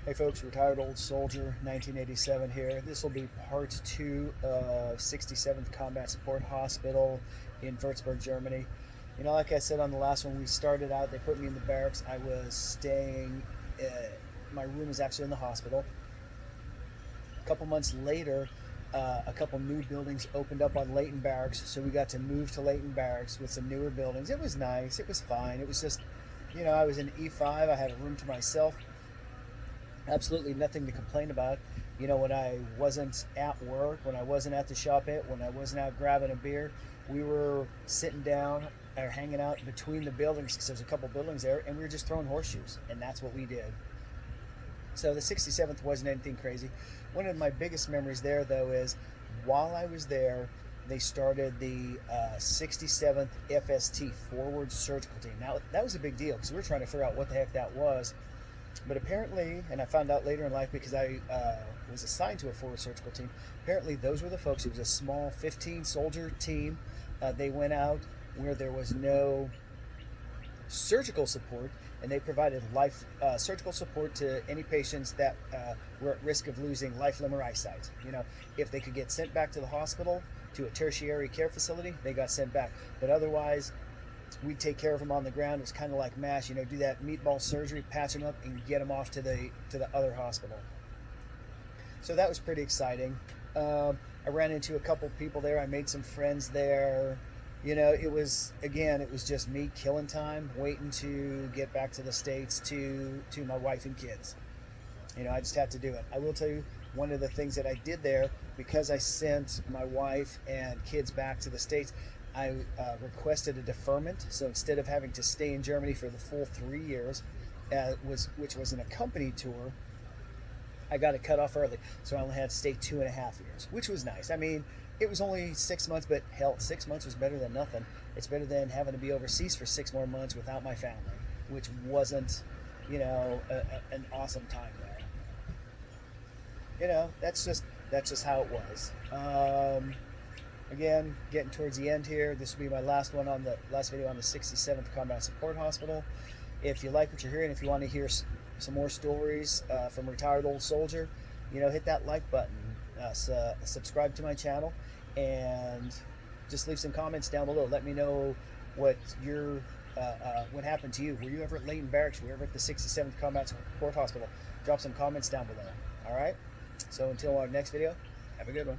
Hey folks, retired old soldier, 1987 here. This will be part 2 of 67th Combat Support Hospital in Wuerzburg, Germany. You know, like I said on the last one, we started out, they put me in the barracks. I was staying, my room was actually in the hospital. A couple months later, a couple new buildings opened up on Leighton Barracks, so we got to move to Leighton Barracks with some newer buildings. It was nice, it was fine. It was just, I was in E5, I had a room to myself. Absolutely nothing to complain about. When I wasn't at work, when I wasn't at the shop when I wasn't out grabbing a beer, we were sitting down or hanging out between the buildings because there's a couple buildings there, and we were just throwing horseshoes, and that's what we did. So the 67th wasn't anything crazy. One of my biggest memories there, though, is while I was there, they started the 67th FST, Forward Surgical Team. Now, that was a big deal because we were trying to figure out what the heck that was. But apparently, and I found out later in life because I was assigned to a forward surgical team, apparently those were the folks. It was a small 15 soldier team. They went out where there was no surgical support, and they provided life surgical support to any patients that were at risk of losing life, limb, or eyesight. If they could get sent back to the hospital, to a tertiary care facility, they got sent back. But otherwise, we'd take care of them on the ground. It was kind of like MASH, do that meatball surgery, patch them up, and get them off to the other hospital. So that was pretty exciting. I ran into a couple people there. I made some friends there. It was just me killing time, waiting to get back to the States to my wife and kids. I just had to do it. I will tell you, one of the things that I did there, because I sent my wife and kids back to the States, I requested a deferment. So instead of having to stay in Germany for the full 3 years, which was an accompanied tour, I got it cut off early. So I only had to stay 2.5 years, which was nice. I mean, it was only 6 months, but hell, 6 months was better than nothing. It's better than having to be overseas for 6 more months without my family, which wasn't, an awesome time there. That's just how it was. Again, getting towards the end here. This will be my last video on the 67th Combat Support Hospital. If you like what you're hearing, if you want to hear some more stories from retired old soldier, hit that like button, subscribe to my channel, and just leave some comments down below. Let me know what what happened to you. Were you ever at Leighton Barracks? Were you ever at the 67th Combat Support Hospital? Drop some comments down below. All right. So until our next video, have a good one.